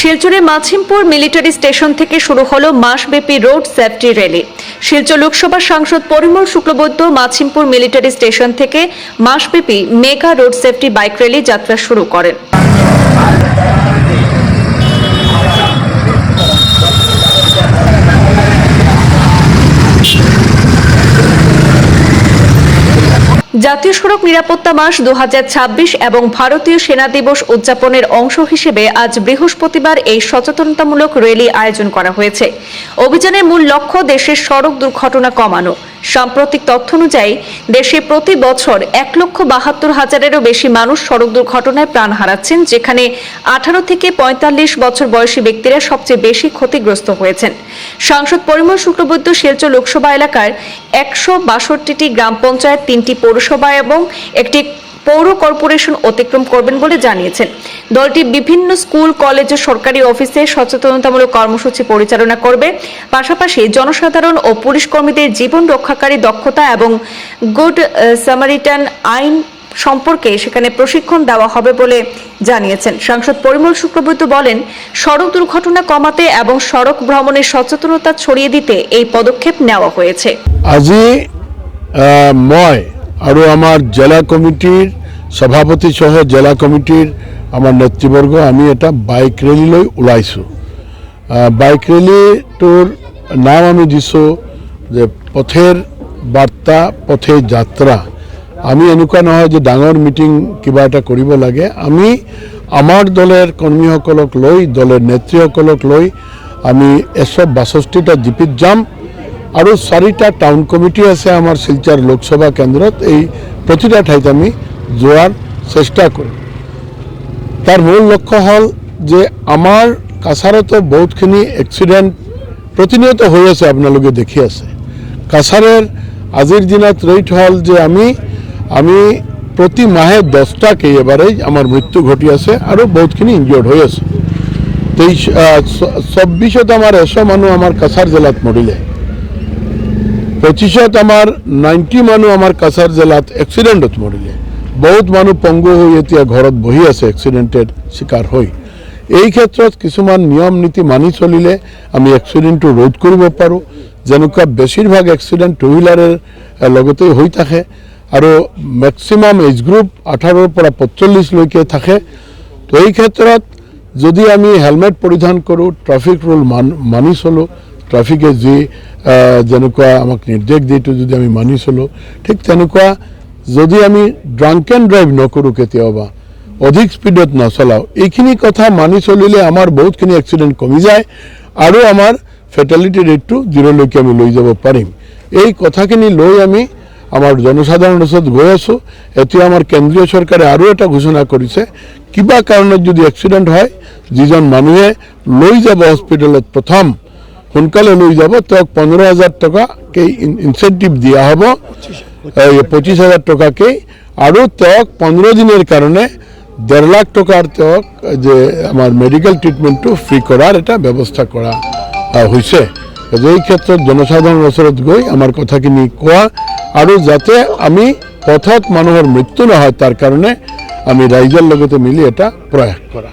শিলচরে Machhimpur military station থেকে শুরু হলো মাসব্যাপী road safety rally. Silchar Lok Sabha সাংসদ পরিমল শুক্লবৈদ্য মাছিমপুর মিলিটারি স্টেশন থেকে মাসব্যাপী mega road safety bike rally যাত্রা শুরু করেন। জাতীয় সড়ক নিরাপত্তা মাস 2026 এবং ভারতীয় সেনা দিবস উদযাপনের অংশ হিসেবে আজ বৃহস্পতিবার এই সচেতনতামূলক র্যালি আয়োজন করা হয়েছে। অভিযানের মূল লক্ষ্য দেশের সড়ক দুর্ঘটনা কমানো। সাম্প্রতিক তথ্য অনুযায়ী দেশে প্রতি বছর 1,72,000-এরও বেশি মানুষ সড়ক দুর্ঘটনায় প্রাণ হারাচ্ছেন, যেখানে 18 থেকে 45 বছর বয়সী ব্যক্তিরা সবচেয়ে বেশি ক্ষতিগ্রস্ত হয়েছেন। সাংসদ পরিমল শুক্লবৈদ্য শিলচর লোকসভা এলাকার 162টি গ্রাম পঞ্চায়েত, 3টি পৌরসভা এবং একটি পৌর কর্পোরেশন অতিক্রম করবেন বলে জানিয়েছেন। দলটি বিভিন্ন স্কুল, কলেজ ও সরকারি অফিসে সচেতনতামূলক কর্মসূচি পরিচালনা করবে। পাশাপাশি জনসাধারণ ও পুলিশ কর্মীদের জীবন রক্ষাকারী দক্ষতা এবং গুড সামারিটান আইন সম্পর্কে সেখানে প্রশিক্ষণ দেওয়া হবে বলে জানিয়েছেন। সাংসদ পরিমল শুক্লবৈদ্য বলেন, সড়ক দুর্ঘটনা কমাতে এবং সড়ক ভ্রমণের সচেতনতা ছড়িয়ে দিতে এই পদক্ষেপ নেওয়া হয়েছে। আজি মই আৰু আমাৰ জেলা কমিটিৰ সভাপতি সহ জেলা কমিটিৰ আমাৰ নেতৃবৰ্গ আমি এটা বাইক ৰেলীলৈ ওলাইছোঁ। বাইক ৰেলীটোৰ নাম আমি দিছোঁ যে পথেৰ বাৰ্তা পথে যাত্ৰা। আমি এনেকুৱা নহয় যে ডাঙৰ মিটিং কিবা এটা কৰিব লাগে। আমি আমাৰ দলৰ কৰ্মীসকলক লৈ, দলৰ নেতৃসকলক লৈ আমি 162টা জিপিত যাম আৰু 4টা টাউন কমিটি আছে আমাৰ শিলচৰ লোকসভা কেন্দ্ৰত। এই প্ৰতিটা ঠাইত আমি যোৱাৰ চেষ্টা কৰিম। তাৰ মূল লক্ষ্য হ'ল যে আমাৰ কাছাৰতো বহুতখিনি এক্সিডেণ্ট প্ৰতিনিয়ত হৈ আছে, আপোনালোকে দেখি আছে। কাছাৰৰ আজিৰ দিনত ৰেট হ'ল যে আমি প্ৰতি মাহে 10টাকৈ এবাৰেই আমাৰ মৃত্যু ঘটি আছে আৰু বহুতখিনি ইনজিয়ৰ্ড হৈ আছে। 24ত আমাৰ 100 মানুহ আমাৰ কাছাৰ জিলাত মৰিলে। 25ত আমাৰ 90 মানুহ আমাৰ কাছাৰ জিলাত এক্সিডেণ্টত মৰিলে। বহুত মানুহ পংগু হৈ এতিয়া ঘৰত বহি আছে এক্সিডেণ্টেড চিকাৰ হৈ। এই ক্ষেত্ৰত কিছুমান নিয়ম নীতি মানি চলিলে আমি এক্সিডেণ্টটো ৰোধ কৰিব পাৰোঁ। যেনেকুৱা বেছিভাগ এক্সিডেণ্ট টু হুইলাৰৰ লগতেই হৈ থাকে আৰু মেক্সিমাম এজ গ্ৰুপ 18ৰ পৰা 45লৈকে থাকে। তো এই ক্ষেত্ৰত যদি আমি হেলমেট পৰিধান কৰোঁ, ট্ৰাফিক ৰুল মানি চলোঁ, ট্ৰাফিকে যি যেনেকুৱা আমাক নিৰ্দেশ দিয়েটো যদি আমি মানি চলোঁ, ঠিক তেনেকুৱা যদি আমি ড্ৰাংক এণ্ড ড্ৰাইভ নকৰোঁ, কেতিয়াবা অধিক স্পীডত নচলাওঁ, এইখিনি কথা মানি চলিলে আমাৰ বহুতখিনি এক্সিডেণ্ট কমি যায় আৰু আমাৰ ফেটেলিটি ৰেটটো 0লৈকে আমি লৈ যাব পাৰিম। এই কথাখিনি লৈ আমি আমাৰ জনসাধাৰণৰ ওচৰত গৈ আছোঁ। এতিয়া আমাৰ কেন্দ্ৰীয় চৰকাৰে আৰু এটা ঘোষণা কৰিছে, কিবা কাৰণত যদি এক্সিডেণ্ট হয়, যিজন মানুহে লৈ যাব হস্পিটেলত প্ৰথম সোনকালে লৈ যাব, তেওঁক 15,000 টকাকৈ ইনচেণ্টিভ দিয়া হ'ব, 25,000 টকাকৈ, আৰু তেওঁক 15 দিনৰ কাৰণে 1.5 লাখ টকাৰ তেওঁক যে আমাৰ মেডিকেল ট্ৰিটমেণ্টটো ফ্ৰী কৰাৰ এটা ব্যৱস্থা কৰা হৈছে। এই ক্ষেত্ৰত জনসাধাৰণৰ ওচৰত গৈ আমাৰ কথাখিনি কোৱা আৰু যাতে আমি পথত মানুহৰ মৃত্যু নহয় তাৰ কাৰণে আমি ৰাইজৰ লগতে মিলি এটা প্ৰয়াস কৰা।